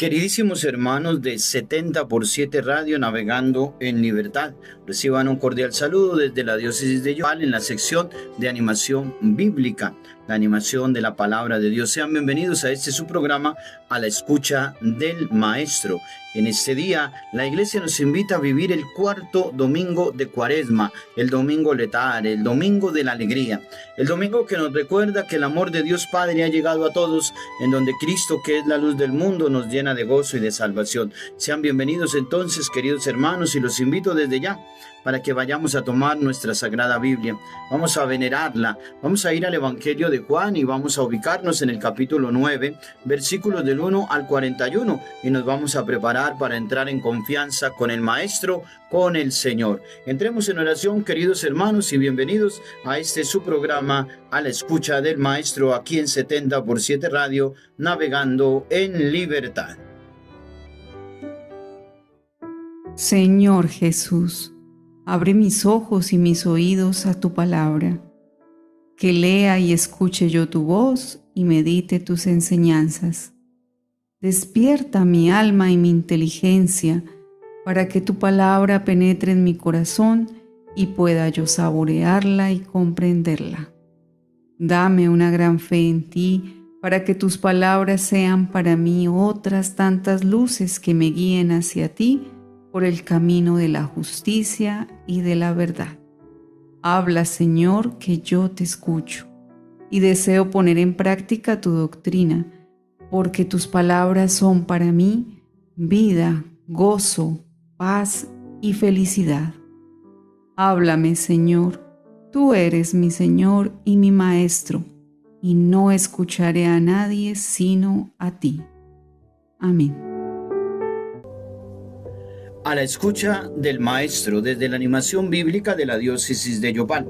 Queridísimos hermanos de 70x7 Radio Navegando en Libertad, reciban un cordial saludo desde la diócesis de Yopal en la sección de animación bíblica, la animación de la palabra de Dios. Sean bienvenidos a este su programa, A la Escucha del Maestro. En este día, la Iglesia nos invita a vivir el cuarto domingo de Cuaresma, el domingo letar, el domingo de la alegría, el domingo que nos recuerda que el amor de Dios Padre ha llegado a todos, en donde Cristo, que es la luz del mundo, nos llena de gozo y de salvación. Sean bienvenidos entonces, queridos hermanos, y los invito desde ya para que vayamos a tomar nuestra Sagrada Biblia. Vamos a venerarla, vamos a ir al Evangelio de Juan y vamos a ubicarnos en el capítulo 9, versículos del 1 al 41, y nos vamos a preparar para entrar en confianza con el Maestro, con el Señor. Entremos en oración, queridos hermanos, y bienvenidos a este su programa, A la Escucha del Maestro, aquí en 70x7 Radio, Navegando en Libertad. Señor Jesús, abre mis ojos y mis oídos a tu palabra, que lea y escuche yo tu voz y medite tus enseñanzas. Despierta mi alma y mi inteligencia para que tu palabra penetre en mi corazón y pueda yo saborearla y comprenderla. Dame una gran fe en ti para que tus palabras sean para mí otras tantas luces que me guíen hacia ti por el camino de la justicia y de la verdad. Habla, Señor, que yo te escucho, y deseo poner en práctica tu doctrina, porque tus palabras son para mí vida, gozo, paz y felicidad. Háblame, Señor, tú eres mi Señor y mi Maestro, y no escucharé a nadie sino a ti. Amén. A la escucha del Maestro, desde la animación bíblica de la diócesis de Yopal.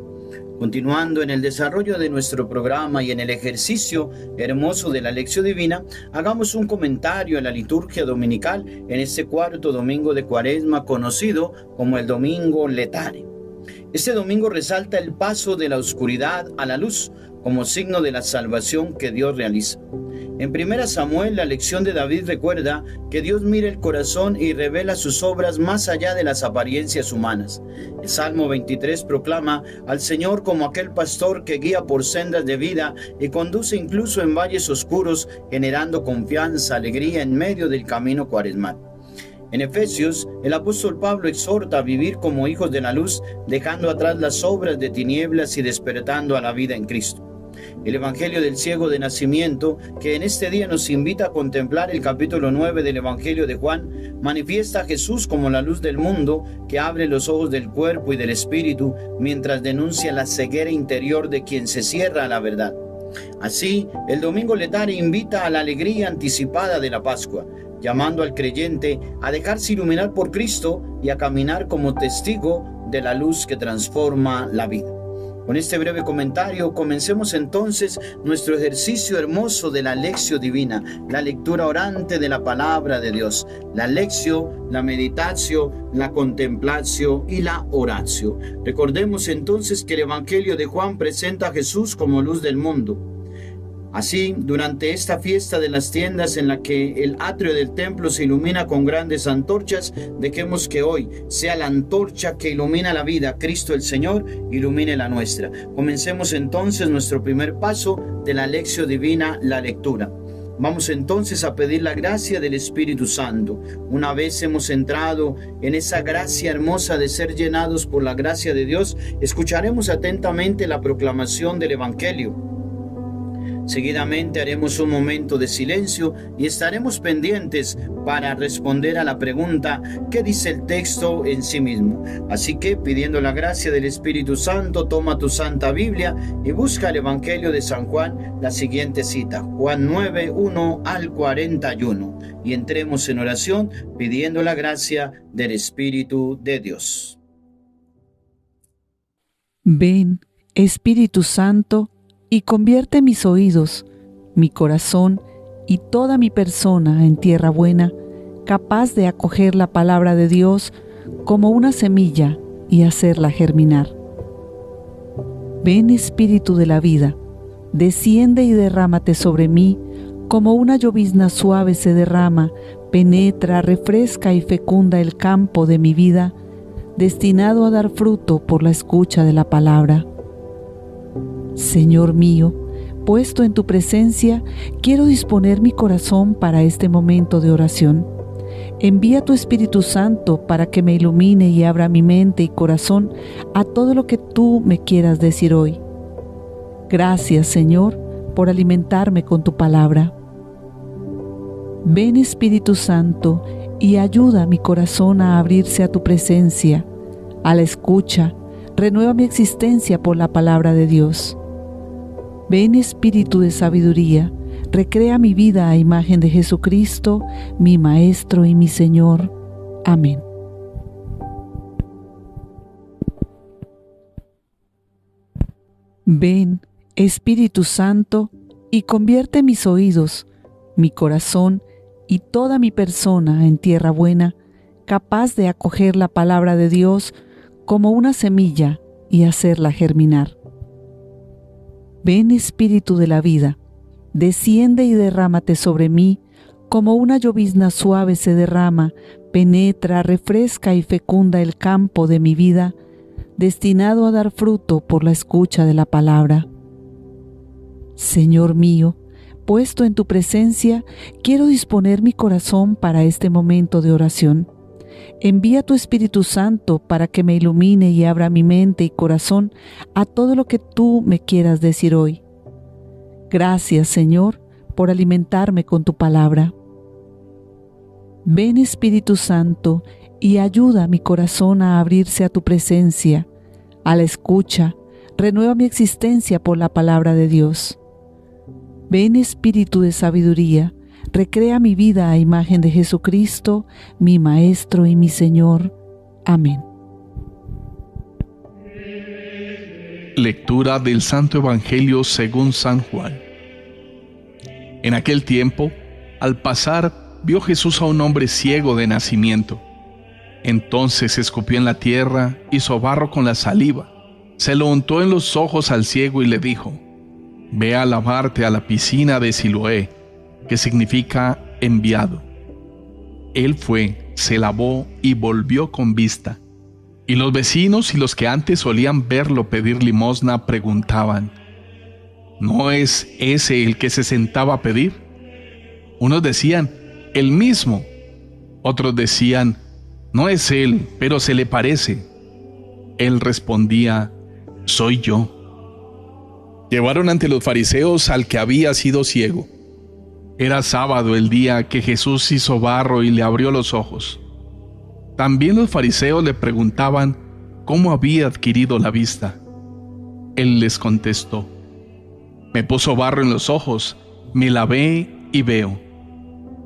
Continuando en el desarrollo de nuestro programa y en el ejercicio hermoso de la lección divina, hagamos un comentario a la liturgia dominical en este cuarto domingo de Cuaresma, conocido como el Domingo Letare. Este domingo resalta el paso de la oscuridad a la luz como signo de la salvación que Dios realiza. En 1 Samuel, la lección de David recuerda que Dios mira el corazón y revela sus obras más allá de las apariencias humanas. El Salmo 23 proclama al Señor como aquel pastor que guía por sendas de vida y conduce incluso en valles oscuros, generando confianza, alegría en medio del camino cuaresmal. En Efesios, el apóstol Pablo exhorta a vivir como hijos de la luz, dejando atrás las obras de tinieblas y despertando a la vida en Cristo. El Evangelio del ciego de nacimiento, que en este día nos invita a contemplar el capítulo 9 del Evangelio de Juan, manifiesta a Jesús como la luz del mundo que abre los ojos del cuerpo y del espíritu, mientras denuncia la ceguera interior de quien se cierra a la verdad. Así, el Domingo Letare invita a la alegría anticipada de la Pascua, llamando al creyente a dejarse iluminar por Cristo y a caminar como testigo de la luz que transforma la vida. Con este breve comentario, comencemos entonces nuestro ejercicio hermoso de la lección divina, la lectura orante de la palabra de Dios, la lección, la meditación, la contemplación y la oración. Recordemos entonces que el Evangelio de Juan presenta a Jesús como luz del mundo. Así, durante esta fiesta de las tiendas en la que el atrio del templo se ilumina con grandes antorchas, dejemos que hoy sea la antorcha que ilumina la vida, Cristo el Señor, ilumine la nuestra. Comencemos entonces nuestro primer paso de la lección divina, la lectura. Vamos entonces a pedir la gracia del Espíritu Santo. Una vez hemos entrado en esa gracia hermosa de ser llenados por la gracia de Dios, escucharemos atentamente la proclamación del Evangelio. Seguidamente haremos un momento de silencio y estaremos pendientes para responder a la pregunta ¿qué dice el texto en sí mismo? Así que, pidiendo la gracia del Espíritu Santo, toma tu Santa Biblia y busca el Evangelio de San Juan, la siguiente cita, Juan 9, 1 al 41, y entremos en oración pidiendo la gracia del Espíritu de Dios. Ven, Espíritu Santo, y convierte mis oídos, mi corazón y toda mi persona en tierra buena, capaz de acoger la palabra de Dios como una semilla y hacerla germinar. Ven, Espíritu de la vida, desciende y derrámate sobre mí como una llovizna suave se derrama, penetra, refresca y fecunda el campo de mi vida, destinado a dar fruto por la escucha de la palabra. Señor mío, puesto en tu presencia, quiero disponer mi corazón para este momento de oración. Envía tu Espíritu Santo para que me ilumine y abra mi mente y corazón a todo lo que tú me quieras decir hoy. Gracias, Señor, por alimentarme con tu palabra. Ven, Espíritu Santo, y ayuda a mi corazón a abrirse a tu presencia, a la escucha. Renueva mi existencia por la palabra de Dios. Ven, Espíritu de sabiduría, recrea mi vida a imagen de Jesucristo, mi Maestro y mi Señor. Amén. Ven, Espíritu Santo, y convierte mis oídos, mi corazón y toda mi persona en tierra buena, capaz de acoger la palabra de Dios como una semilla y hacerla germinar. Ven, Espíritu de la vida, desciende y derrámate sobre mí, como una llovizna suave se derrama, penetra, refresca y fecunda el campo de mi vida, destinado a dar fruto por la escucha de la palabra. Señor mío, puesto en tu presencia, quiero disponer mi corazón para este momento de oración. Envía tu Espíritu Santo para que me ilumine y abra mi mente y corazón a todo lo que tú me quieras decir hoy. Gracias, Señor, por alimentarme con tu palabra. Ven, Espíritu Santo, y ayuda a mi corazón a abrirse a tu presencia, a la escucha. Renueva mi existencia por la palabra de Dios. Ven, Espíritu de sabiduría, recrea mi vida a imagen de Jesucristo, mi Maestro y mi Señor. Amén. Lectura del Santo Evangelio según San Juan. En aquel tiempo, al pasar, vio Jesús a un hombre ciego de nacimiento. Entonces escupió en la tierra, hizo barro con la saliva, se lo untó en los ojos al ciego y le dijo: Ve a lavarte a la piscina de Siloé, que significa enviado. Él fue, se lavó y volvió con vista. Y los vecinos y los que antes solían verlo pedir limosna preguntaban: ¿No es ese el que se sentaba a pedir? Unos decían: el mismo. Otros decían: no es él, pero se le parece. Él respondía: soy yo. Llevaron ante los fariseos al que había sido ciego. Era sábado el día que Jesús hizo barro y le abrió los ojos. También los fariseos le preguntaban cómo había adquirido la vista. Él les contestó: me puso barro en los ojos, me lavé y veo.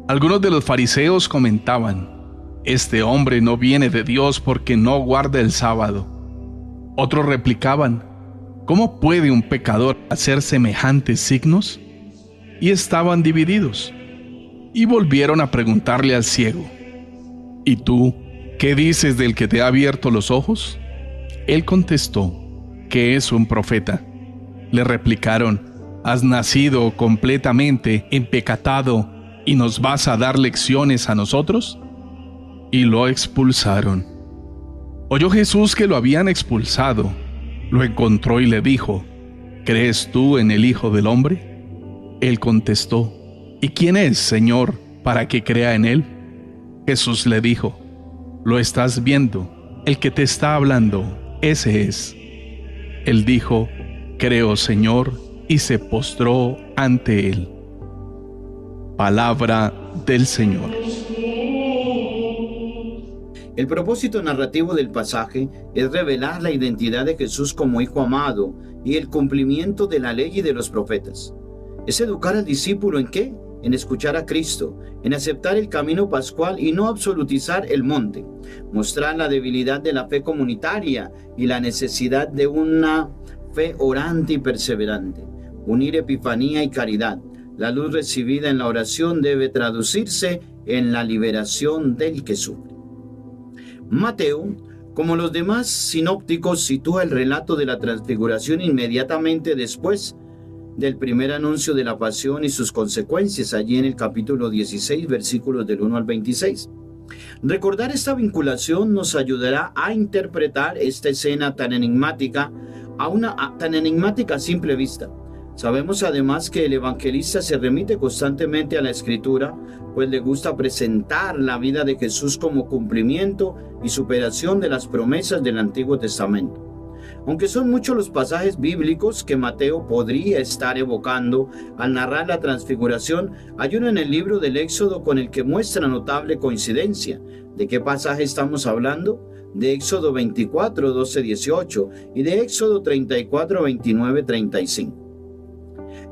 Algunos de los fariseos comentaban: este hombre no viene de Dios porque no guarda el sábado. Otros replicaban: ¿cómo puede un pecador hacer semejantes signos? Y estaban divididos. Y volvieron a preguntarle al ciego: ¿y tú, qué dices del que te ha abierto los ojos? Él contestó que es un profeta. Le replicaron: ¿has nacido completamente empecatado y nos vas a dar lecciones a nosotros? Y lo expulsaron. Oyó Jesús que lo habían expulsado. Lo encontró y le dijo: ¿crees tú en el Hijo del Hombre? Él contestó: ¿y quién es, Señor, para que crea en él? Jesús le dijo: lo estás viendo, el que te está hablando, ese es. Él dijo: creo, Señor, y se postró ante él. Palabra del Señor. El propósito narrativo del pasaje es revelar la identidad de Jesús como Hijo amado y el cumplimiento de la ley y de los profetas. Es educar al discípulo ¿en qué? En escuchar a Cristo, en aceptar el camino pascual y no absolutizar el monte, mostrar la debilidad de la fe comunitaria y la necesidad de una fe orante y perseverante, unir epifanía y caridad. La luz recibida en la oración debe traducirse en la liberación del que sufre. Mateo, como los demás sinópticos, sitúa el relato de la transfiguración inmediatamente después del primer anuncio de la pasión y sus consecuencias, allí en el capítulo 16, versículos del 1 al 26. Recordar esta vinculación nos ayudará a interpretar esta escena tan enigmática a simple vista. Sabemos además que el evangelista se remite constantemente a la Escritura, pues le gusta presentar la vida de Jesús como cumplimiento y superación de las promesas del Antiguo Testamento. Aunque son muchos los pasajes bíblicos que Mateo podría estar evocando al narrar la transfiguración, hay uno en el libro del Éxodo con el que muestra notable coincidencia. ¿De qué pasaje estamos hablando? De Éxodo 24, 12, 18 y de Éxodo 34, 29, 35.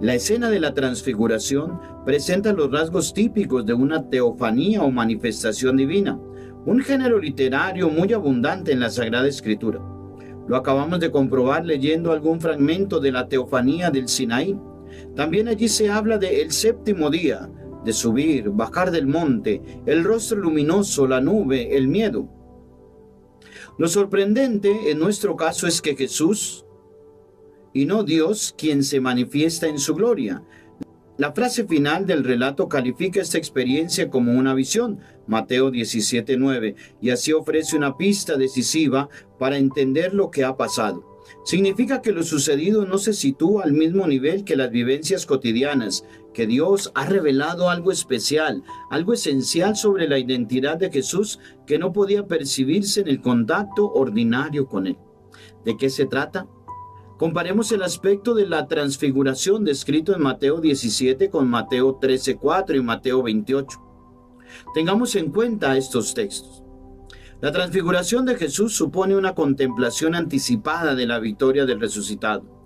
La escena de la transfiguración presenta los rasgos típicos de una teofanía o manifestación divina, un género literario muy abundante en la Sagrada Escritura. Lo acabamos de comprobar leyendo algún fragmento de la teofanía del Sinaí. También allí se habla de el séptimo día, de subir, bajar del monte, el rostro luminoso, la nube, el miedo. Lo sorprendente en nuestro caso es que Jesús, y no Dios, quien se manifiesta en su gloria. La frase final del relato califica esta experiencia como una visión, Mateo 17:9, y así ofrece una pista decisiva para entender lo que ha pasado. Significa que lo sucedido no se sitúa al mismo nivel que las vivencias cotidianas, que Dios ha revelado algo especial, algo esencial sobre la identidad de Jesús que no podía percibirse en el contacto ordinario con Él. ¿De qué se trata? Comparemos el aspecto de la transfiguración descrito en Mateo 17 con Mateo 13:4 y Mateo 28. Tengamos en cuenta estos textos. La transfiguración de Jesús supone una contemplación anticipada de la victoria del resucitado.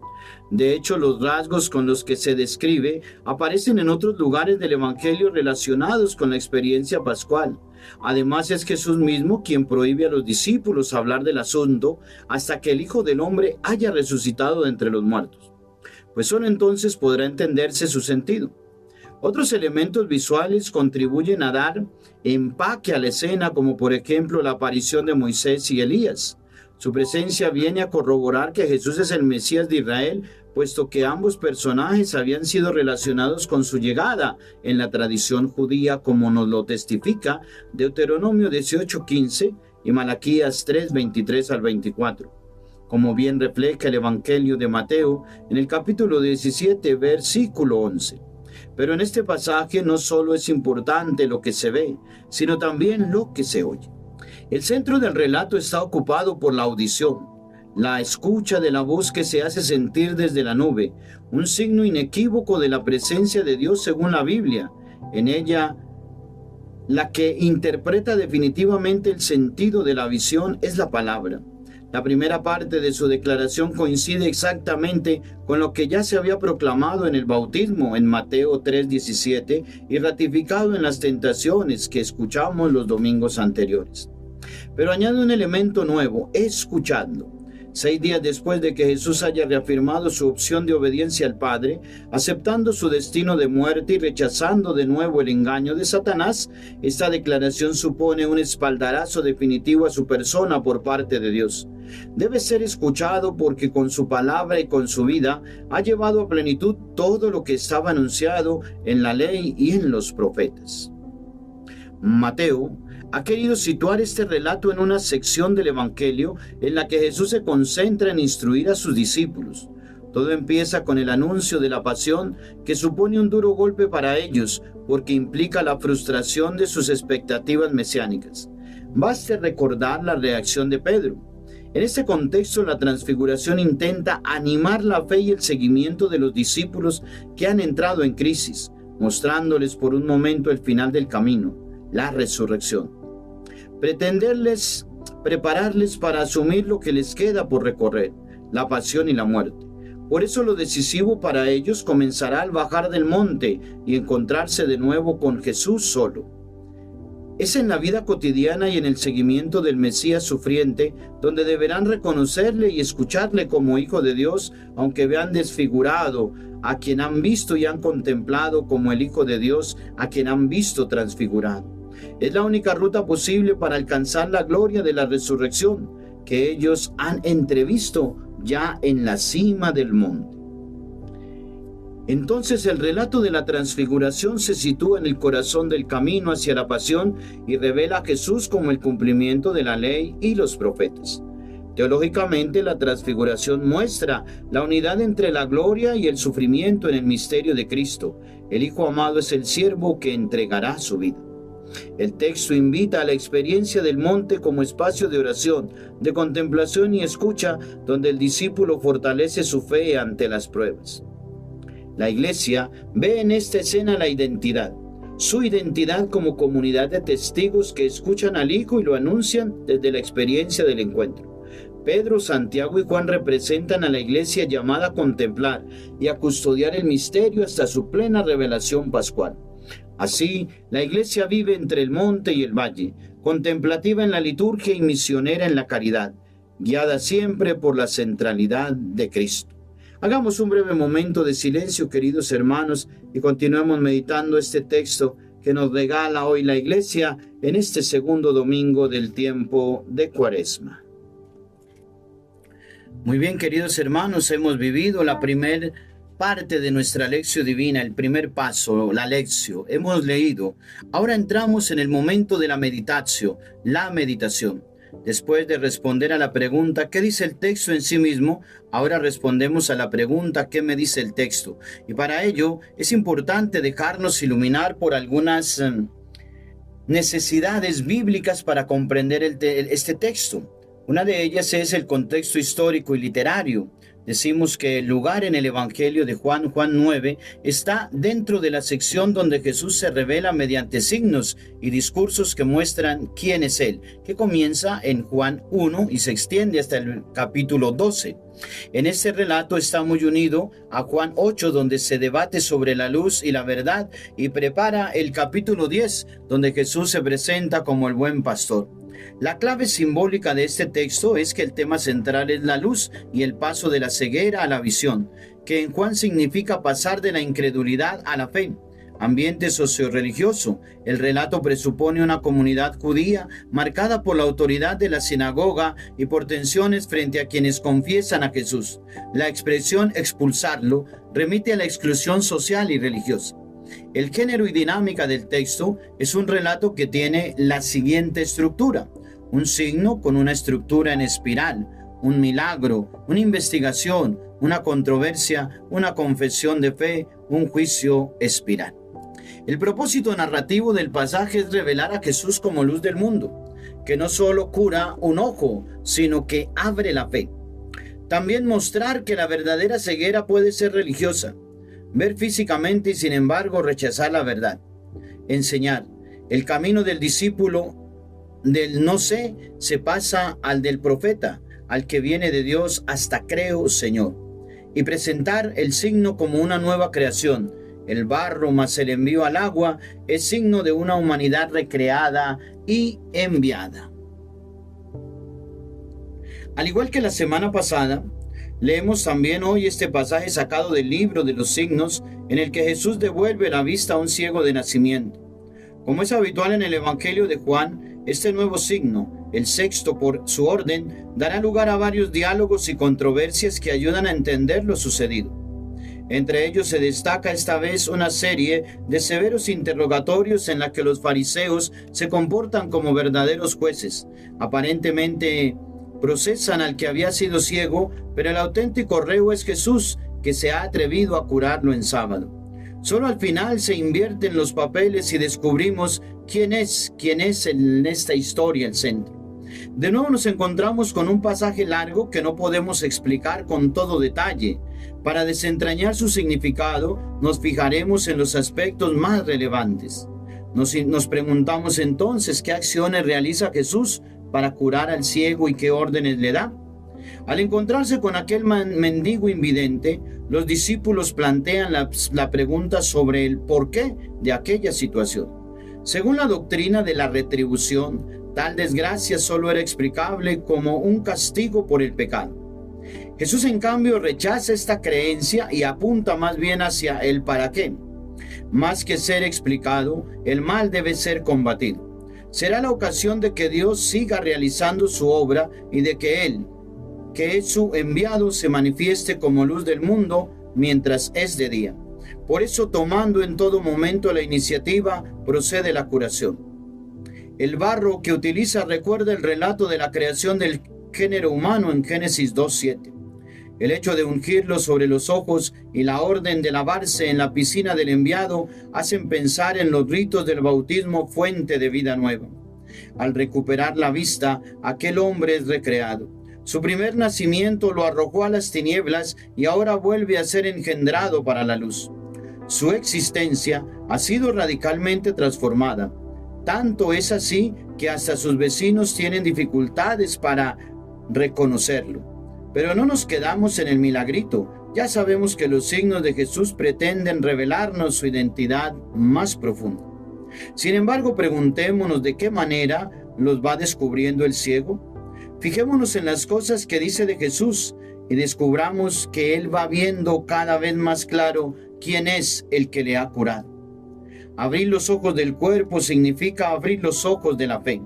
De hecho, los rasgos con los que se describe aparecen en otros lugares del Evangelio relacionados con la experiencia pascual. Además, es Jesús mismo quien prohíbe a los discípulos hablar del asunto hasta que el Hijo del Hombre haya resucitado de entre los muertos. Pues solo entonces podrá entenderse su sentido. Otros elementos visuales contribuyen a dar empaque a la escena, como por ejemplo la aparición de Moisés y Elías. Su presencia viene a corroborar que Jesús es el Mesías de Israel, puesto que ambos personajes habían sido relacionados con su llegada en la tradición judía, como nos lo testifica Deuteronomio 18:15 y Malaquías 3:23 al 24. Como bien refleja el Evangelio de Mateo en el capítulo 17, versículo 11. Pero en este pasaje no solo es importante lo que se ve, sino también lo que se oye. El centro del relato está ocupado por la audición, la escucha de la voz que se hace sentir desde la nube, un signo inequívoco de la presencia de Dios según la Biblia. En ella, la que interpreta definitivamente el sentido de la visión es la palabra. La primera parte de su declaración coincide exactamente con lo que ya se había proclamado en el bautismo en Mateo 3:17 y ratificado en las tentaciones que escuchamos los domingos anteriores. Pero añade un elemento nuevo: escuchando. 6 días después de que Jesús haya reafirmado su opción de obediencia al Padre, aceptando su destino de muerte y rechazando de nuevo el engaño de Satanás, esta declaración supone un espaldarazo definitivo a su persona por parte de Dios. Debe ser escuchado porque con su palabra y con su vida ha llevado a plenitud todo lo que estaba anunciado en la ley y en los profetas. Mateo ha querido situar este relato en una sección del Evangelio en la que Jesús se concentra en instruir a sus discípulos. Todo empieza con el anuncio de la pasión, que supone un duro golpe para ellos porque implica la frustración de sus expectativas mesiánicas. Baste recordar la reacción de Pedro. En este contexto, la transfiguración intenta animar la fe y el seguimiento de los discípulos que han entrado en crisis, mostrándoles por un momento el final del camino, la resurrección. Prepararles para asumir lo que les queda por recorrer, la pasión y la muerte. Por eso lo decisivo para ellos comenzará al bajar del monte y encontrarse de nuevo con Jesús solo. Es en la vida cotidiana y en el seguimiento del Mesías sufriente donde deberán reconocerle y escucharle como Hijo de Dios, aunque vean desfigurado a quien han visto y han contemplado como el Hijo de Dios a quien han visto transfigurado. Es la única ruta posible para alcanzar la gloria de la resurrección que ellos han entrevisto ya en la cima del monte. Entonces el relato de la transfiguración se sitúa en el corazón del camino hacia la pasión y revela a Jesús como el cumplimiento de la ley y los profetas. Teológicamente, la transfiguración muestra la unidad entre la gloria y el sufrimiento en el misterio de Cristo. El Hijo amado es el siervo que entregará su vida. El texto invita a la experiencia del monte como espacio de oración, de contemplación y escucha, donde el discípulo fortalece su fe ante las pruebas. La Iglesia ve en esta escena la identidad, su identidad como comunidad de testigos que escuchan al Hijo y lo anuncian desde la experiencia del encuentro. Pedro, Santiago y Juan representan a la Iglesia llamada a contemplar y a custodiar el misterio hasta su plena revelación pascual. Así, la Iglesia vive entre el monte y el valle, contemplativa en la liturgia y misionera en la caridad, guiada siempre por la centralidad de Cristo. Hagamos un breve momento de silencio, queridos hermanos, y continuemos meditando este texto que nos regala hoy la Iglesia en este segundo domingo del tiempo de Cuaresma. Muy bien, queridos hermanos, hemos vivido la primera parte de nuestra lección divina, el primer paso, la lección. Hemos leído. Ahora entramos en el momento de la meditatio, la meditación. Después de responder a la pregunta ¿qué dice el texto en sí mismo? Ahora respondemos a la pregunta ¿qué me dice el texto? Y para ello es importante dejarnos iluminar por algunas necesidades bíblicas para comprender este texto. Una de ellas es el contexto histórico y literario. Decimos que el lugar en el Evangelio de Juan 9, está dentro de la sección donde Jesús se revela mediante signos y discursos que muestran quién es Él, que comienza en Juan 1 y se extiende hasta el capítulo 12. En este relato está muy unido a Juan 8, donde se debate sobre la luz y la verdad, y prepara el capítulo 10, donde Jesús se presenta como el buen pastor. La clave simbólica de este texto es que el tema central es la luz y el paso de la ceguera a la visión, que en Juan significa pasar de la incredulidad a la fe. Ambiente socio-religioso. El relato presupone una comunidad judía marcada por la autoridad de la sinagoga y por tensiones frente a quienes confiesan a Jesús. La expresión expulsarlo remite a la exclusión social y religiosa. El género y dinámica del texto es un relato que tiene la siguiente estructura: un signo con una estructura en espiral, un milagro, una investigación, una controversia, una confesión de fe, un juicio espiral. El propósito narrativo del pasaje es revelar a Jesús como luz del mundo, que no solo cura un ojo, sino que abre la fe. También mostrar que la verdadera ceguera puede ser religiosa, ver físicamente y sin embargo rechazar la verdad. Enseñar. El camino del discípulo del no sé se pasa al del profeta, al que viene de Dios hasta creo, Señor. Y presentar el signo como una nueva creación. El barro más el envío al agua es signo de una humanidad recreada y enviada. Al igual que la semana pasada, leemos también hoy este pasaje sacado del libro de los signos, en el que Jesús devuelve la vista a un ciego de nacimiento. Como es habitual en el Evangelio de Juan, este nuevo signo, el sexto por su orden, dará lugar a varios diálogos y controversias que ayudan a entender lo sucedido. Entre ellos se destaca esta vez una serie de severos interrogatorios en la que los fariseos se comportan como verdaderos jueces. Aparentemente procesan al que había sido ciego, pero el auténtico reo es Jesús, que se ha atrevido a curarlo en sábado. Solo al final se invierten los papeles y descubrimos quién es en esta historia el centro. De nuevo nos encontramos con un pasaje largo que no podemos explicar con todo detalle. Para desentrañar su significado, nos fijaremos en los aspectos más relevantes. Nos preguntamos entonces qué acciones realiza Jesús para curar al ciego y qué órdenes le da. Al encontrarse con aquel mendigo invidente, los discípulos plantean la pregunta sobre el porqué de aquella situación. Según la doctrina de la retribución, tal desgracia solo era explicable como un castigo por el pecado. Jesús, en cambio, rechaza esta creencia y apunta más bien hacia el para qué. Más que ser explicado, el mal debe ser combatido. Será la ocasión de que Dios siga realizando su obra y de que Él, que es su enviado, se manifieste como luz del mundo mientras es de día. Por eso, tomando en todo momento la iniciativa, procede la curación. El barro que utiliza recuerda el relato de la creación del género humano en Génesis 2:7. El hecho de ungirlo sobre los ojos y la orden de lavarse en la piscina del enviado hacen pensar en los ritos del bautismo, fuente de vida nueva. Al recuperar la vista, aquel hombre es recreado. Su primer nacimiento lo arrojó a las tinieblas y ahora vuelve a ser engendrado para la luz. Su existencia ha sido radicalmente transformada. Tanto es así que hasta sus vecinos tienen dificultades para reconocerlo. Pero no nos quedamos en el milagrito. Ya sabemos que los signos de Jesús pretenden revelarnos su identidad más profunda. Sin embargo, preguntémonos de qué manera los va descubriendo el ciego. Fijémonos en las cosas que dice de Jesús y descubramos que Él va viendo cada vez más claro quién es el que le ha curado. Abrir los ojos del cuerpo significa abrir los ojos de la fe.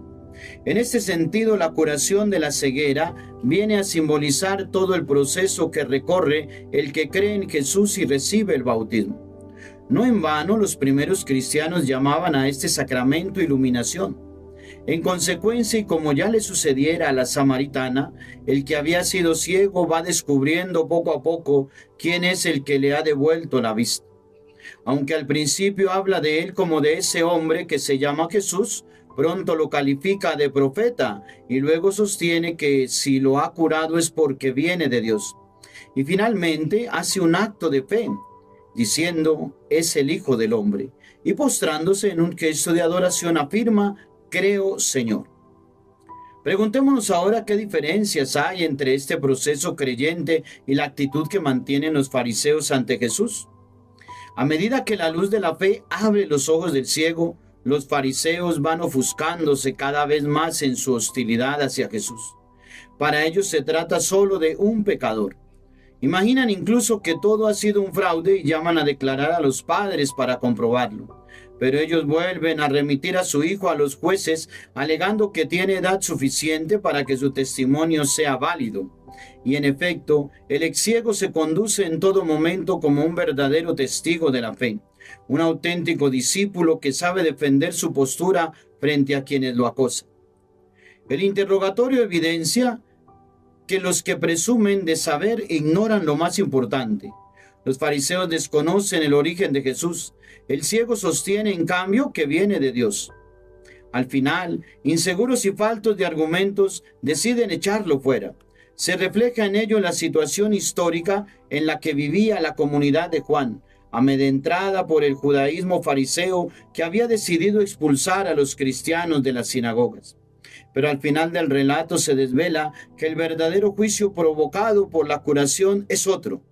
En este sentido, la curación de la ceguera viene a simbolizar todo el proceso que recorre el que cree en Jesús y recibe el bautismo. No en vano, los primeros cristianos llamaban a este sacramento iluminación. En consecuencia, y como ya le sucediera a la samaritana, el que había sido ciego va descubriendo poco a poco quién es el que le ha devuelto la vista. Aunque al principio habla de él como de ese hombre que se llama Jesús, pronto lo califica de profeta y luego sostiene que si lo ha curado es porque viene de Dios. Y finalmente hace un acto de fe, diciendo, es el Hijo del Hombre. Y postrándose en un gesto de adoración afirma, creo, Señor. Preguntémonos ahora qué diferencias hay entre este proceso creyente y la actitud que mantienen los fariseos ante Jesús. A medida que la luz de la fe abre los ojos del ciego, los fariseos van ofuscándose cada vez más en su hostilidad hacia Jesús. Para ellos se trata solo de un pecador. Imaginan incluso que todo ha sido un fraude y llaman a declarar a los padres para comprobarlo. Pero ellos vuelven a remitir a su hijo a los jueces, alegando que tiene edad suficiente para que su testimonio sea válido. Y en efecto, el ex ciego se conduce en todo momento como un verdadero testigo de la fe, un auténtico discípulo que sabe defender su postura frente a quienes lo acosan. El interrogatorio evidencia que los que presumen de saber ignoran lo más importante. Los fariseos desconocen el origen de Jesús. El ciego sostiene, en cambio, que viene de Dios. Al final, inseguros y faltos de argumentos, deciden echarlo fuera. Se refleja en ello la situación histórica en la que vivía la comunidad de Juan, amedrentada por el judaísmo fariseo que había decidido expulsar a los cristianos de las sinagogas. Pero al final del relato se desvela que el verdadero juicio provocado por la curación es otro.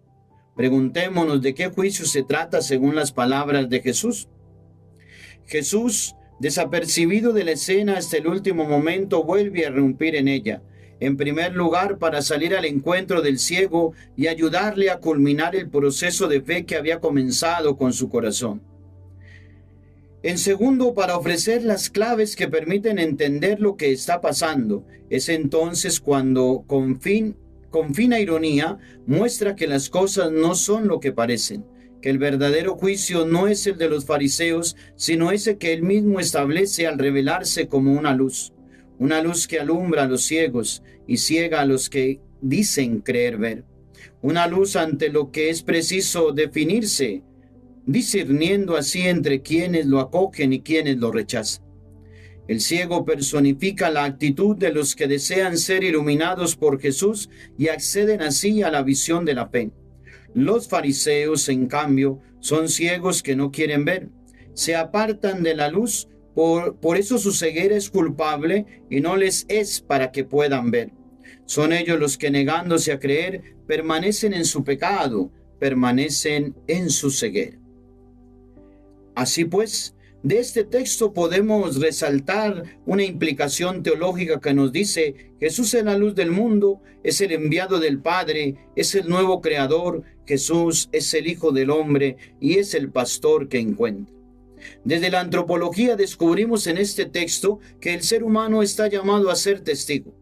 Preguntémonos de qué juicio se trata según las palabras de Jesús. Jesús, desapercibido de la escena hasta el último momento, vuelve a irrumpir en ella. En primer lugar, para salir al encuentro del ciego y ayudarle a culminar el proceso de fe que había comenzado con su corazón. En segundo, para ofrecer las claves que permiten entender lo que está pasando. Es entonces cuando, con fina ironía, muestra que las cosas no son lo que parecen, que el verdadero juicio no es el de los fariseos, sino ese que él mismo establece al revelarse como una luz que alumbra a los ciegos y ciega a los que dicen creer ver, una luz ante lo que es preciso definirse, discerniendo así entre quienes lo acogen y quienes lo rechazan. El ciego personifica la actitud de los que desean ser iluminados por Jesús y acceden así a la visión de la fe. Los fariseos, en cambio, son ciegos que no quieren ver, se apartan de la luz, por eso su ceguera es culpable y no les es para que puedan ver. Son ellos los que, negándose a creer, permanecen en su pecado, permanecen en su ceguera. Así pues, de este texto podemos resaltar una implicación teológica que nos dice: Jesús es la luz del mundo, es el enviado del Padre, es el nuevo creador, Jesús es el Hijo del Hombre y es el pastor que encuentra. Desde la antropología descubrimos en este texto que el ser humano está llamado a ser testigo,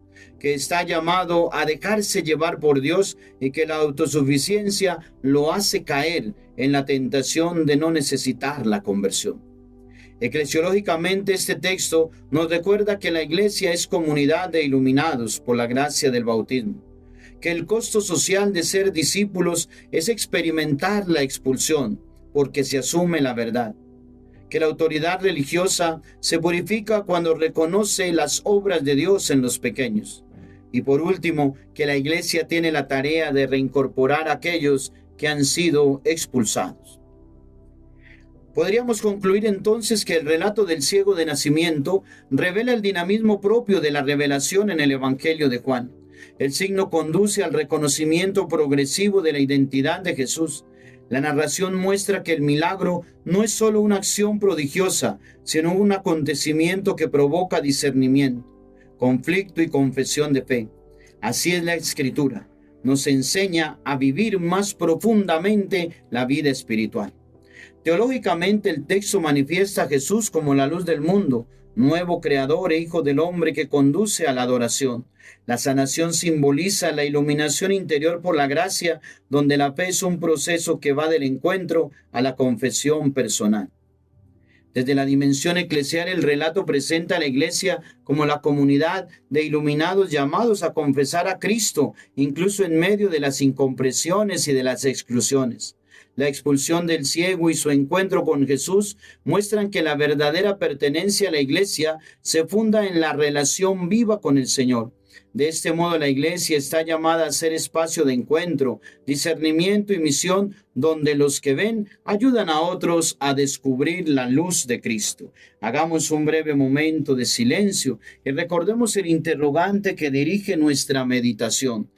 que está llamado a dejarse llevar por Dios y que la autosuficiencia lo hace caer en la tentación de no necesitar la conversión. Eclesiológicamente, este texto nos recuerda que la iglesia es comunidad de iluminados por la gracia del bautismo, que el costo social de ser discípulos es experimentar la expulsión, porque se asume la verdad, que la autoridad religiosa se purifica cuando reconoce las obras de Dios en los pequeños, y por último, que la iglesia tiene la tarea de reincorporar a aquellos que han sido expulsados. Podríamos concluir entonces que el relato del ciego de nacimiento revela el dinamismo propio de la revelación en el Evangelio de Juan. El signo conduce al reconocimiento progresivo de la identidad de Jesús. La narración muestra que el milagro no es solo una acción prodigiosa, sino un acontecimiento que provoca discernimiento, conflicto y confesión de fe. Así es la Escritura. Nos enseña a vivir más profundamente la vida espiritual. Teológicamente, el texto manifiesta a Jesús como la luz del mundo, nuevo creador e hijo del hombre que conduce a la adoración. La sanación simboliza la iluminación interior por la gracia, donde la fe es un proceso que va del encuentro a la confesión personal. Desde la dimensión eclesial, el relato presenta a la iglesia como la comunidad de iluminados llamados a confesar a Cristo, incluso en medio de las incomprensiones y de las exclusiones. La expulsión del ciego y su encuentro con Jesús muestran que la verdadera pertenencia a la iglesia se funda en la relación viva con el Señor. De este modo, la iglesia está llamada a ser espacio de encuentro, discernimiento y misión, donde los que ven ayudan a otros a descubrir la luz de Cristo. Hagamos un breve momento de silencio y recordemos el interrogante que dirige nuestra meditación.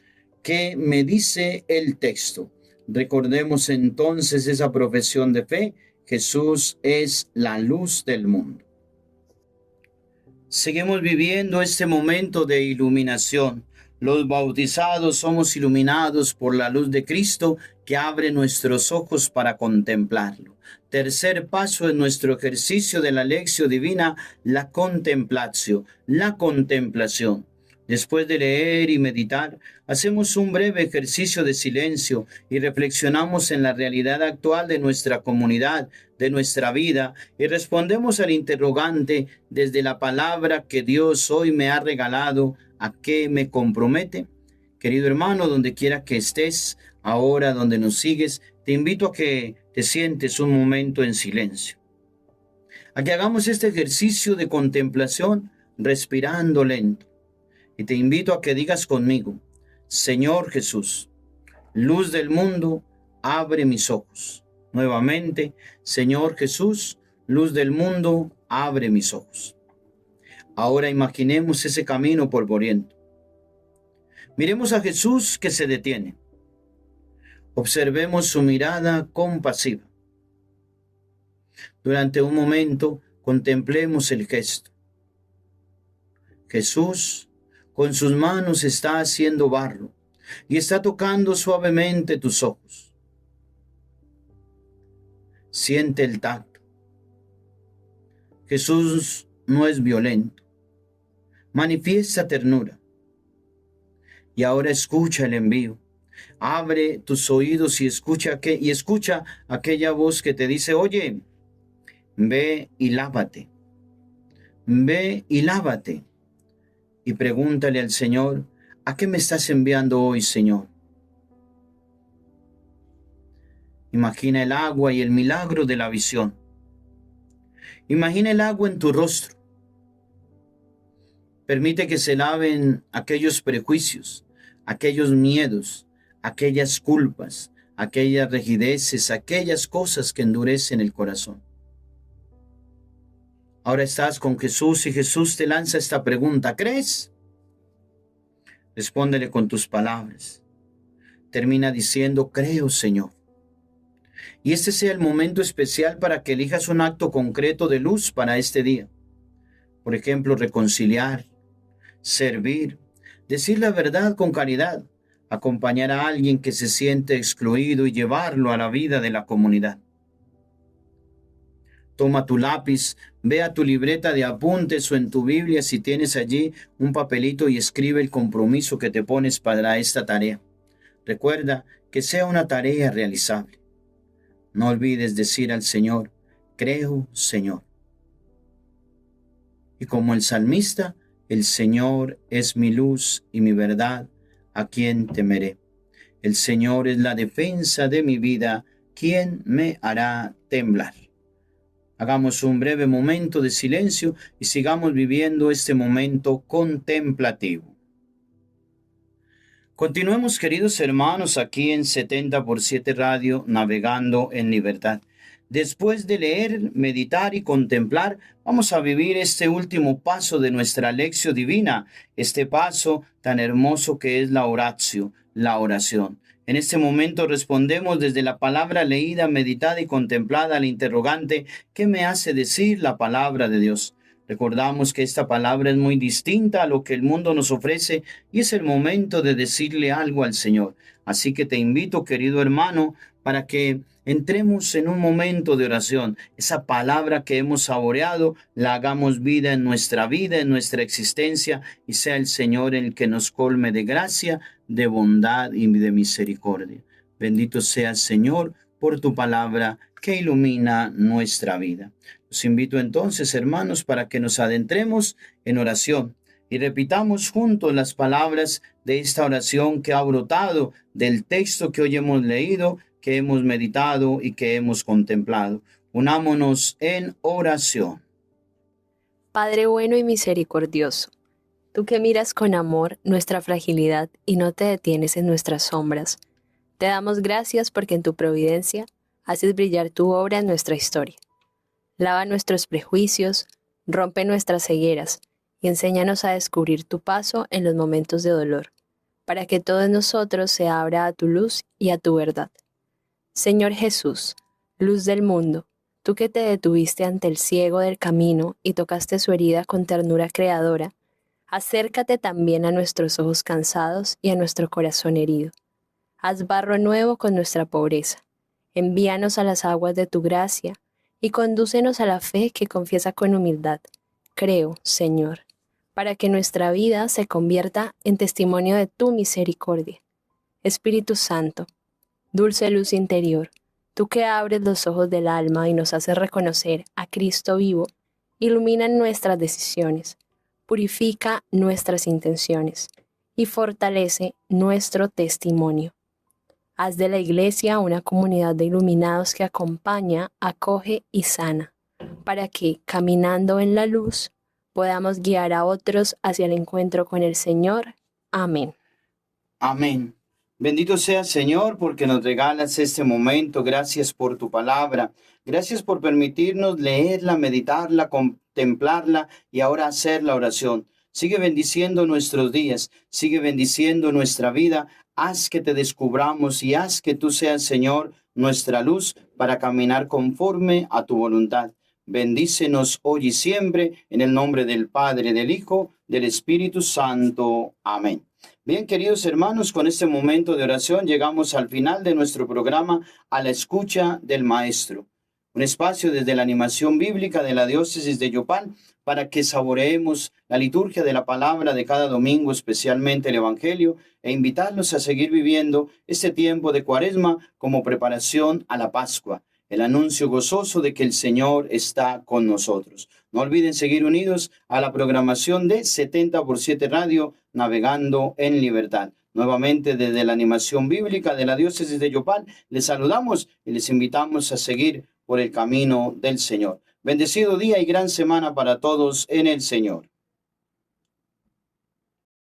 ¿Qué me dice el texto? Recordemos entonces esa profesión de fe: Jesús es la luz del mundo. Seguimos viviendo este momento de iluminación. Los bautizados somos iluminados por la luz de Cristo que abre nuestros ojos para contemplarlo. Tercer paso en nuestro ejercicio de la lección divina, la contemplación. Después de leer y meditar, hacemos un breve ejercicio de silencio y reflexionamos en la realidad actual de nuestra comunidad, de nuestra vida, y respondemos al interrogante desde la palabra que Dios hoy me ha regalado: ¿a qué me compromete? Querido hermano, donde quiera que estés, ahora donde nos sigues, te invito a que te sientes un momento en silencio, a que hagamos este ejercicio de contemplación respirando lento. Y te invito a que digas conmigo: Señor Jesús, luz del mundo, abre mis ojos. Nuevamente: Señor Jesús, luz del mundo, abre mis ojos. Ahora imaginemos ese camino polvoriento. Miremos a Jesús que se detiene. Observemos su mirada compasiva. Durante un momento contemplemos el gesto. Jesús con sus manos está haciendo barro y está tocando suavemente tus ojos. Siente el tacto. Jesús no es violento. Manifiesta ternura. Y ahora escucha el envío. Abre tus oídos y escucha aquella voz que te dice: oye, ve y lávate. Ve y lávate. Y pregúntale al Señor: ¿a qué me estás enviando hoy, Señor? Imagina el agua y el milagro de la visión. Imagina el agua en tu rostro. Permite que se laven aquellos prejuicios, aquellos miedos, aquellas culpas, aquellas rigideces, aquellas cosas que endurecen el corazón. Ahora estás con Jesús y Jesús te lanza esta pregunta: ¿crees? Respóndele con tus palabras. Termina diciendo: creo, Señor. Y este sea el momento especial para que elijas un acto concreto de luz para este día. Por ejemplo, reconciliar, servir, decir la verdad con caridad, acompañar a alguien que se siente excluido y llevarlo a la vida de la comunidad. Toma tu lápiz, ve a tu libreta de apuntes o en tu Biblia si tienes allí un papelito y escribe el compromiso que te pones para esta tarea. Recuerda que sea una tarea realizable. No olvides decir al Señor, creo, Señor. Y como el salmista, el Señor es mi luz y mi verdad, ¿a quién temeré? El Señor es la defensa de mi vida, ¿quién me hará temblar? Hagamos un breve momento de silencio y sigamos viviendo este momento contemplativo. Continuemos, queridos hermanos, aquí en 70x7 Radio, navegando en libertad. Después de leer, meditar y contemplar, vamos a vivir este último paso de nuestra lección divina, este paso tan hermoso que es la oratio, la oración. En este momento respondemos desde la palabra leída, meditada y contemplada al interrogante, ¿qué me hace decir la palabra de Dios? Recordamos que esta palabra es muy distinta a lo que el mundo nos ofrece y es el momento de decirle algo al Señor. Así que te invito, querido hermano, para que entremos en un momento de oración. Esa palabra que hemos saboreado, la hagamos vida, en nuestra existencia, y sea el Señor el que nos colme de gracia, de bondad y de misericordia. Bendito sea el Señor por tu palabra que ilumina nuestra vida. Los invito entonces, hermanos, para que nos adentremos en oración y repitamos juntos las palabras de esta oración que ha brotado del texto que hoy hemos leído, que hemos meditado y que hemos contemplado. Unámonos en oración. Padre bueno y misericordioso, tú que miras con amor nuestra fragilidad y no te detienes en nuestras sombras, te damos gracias porque en tu providencia haces brillar tu obra en nuestra historia. Lava nuestros prejuicios, rompe nuestras cegueras y enséñanos a descubrir tu paso en los momentos de dolor, para que todo en nosotros se abra a tu luz y a tu verdad. Señor Jesús, luz del mundo, tú que te detuviste ante el ciego del camino y tocaste su herida con ternura creadora, acércate también a nuestros ojos cansados y a nuestro corazón herido. Haz barro nuevo con nuestra pobreza. Envíanos a las aguas de tu gracia y condúcenos a la fe que confiesa con humildad. Creo, Señor, para que nuestra vida se convierta en testimonio de tu misericordia. Espíritu Santo, dulce luz interior, tú que abres los ojos del alma y nos haces reconocer a Cristo vivo, ilumina nuestras decisiones, purifica nuestras intenciones y fortalece nuestro testimonio. Haz de la Iglesia una comunidad de iluminados que acompaña, acoge y sana, para que, caminando en la luz, podamos guiar a otros hacia el encuentro con el Señor. Amén. Amén. Bendito sea, Señor, porque nos regalas este momento. Gracias por tu palabra. Gracias por permitirnos leerla, meditarla, contemplarla y ahora hacer la oración. Sigue bendiciendo nuestros días, sigue bendiciendo nuestra vida. Haz que te descubramos y haz que tú seas, Señor, nuestra luz para caminar conforme a tu voluntad. Bendícenos hoy y siempre, en el nombre del Padre, del Hijo, del Espíritu Santo. Amén. Bien, queridos hermanos, con este momento de oración llegamos al final de nuestro programa A la Escucha del Maestro. Un espacio desde la animación bíblica de la diócesis de Yopal para que saboreemos la liturgia de la palabra de cada domingo, especialmente el Evangelio, e invitarlos a seguir viviendo este tiempo de Cuaresma como preparación a la Pascua, el anuncio gozoso de que el Señor está con nosotros. No olviden seguir unidos a la programación de 70x7 Radio, navegando en libertad. Nuevamente desde la animación bíblica de la diócesis de Yopal, les saludamos y les invitamos a seguir por el camino del Señor. Bendecido día y gran semana para todos en el Señor.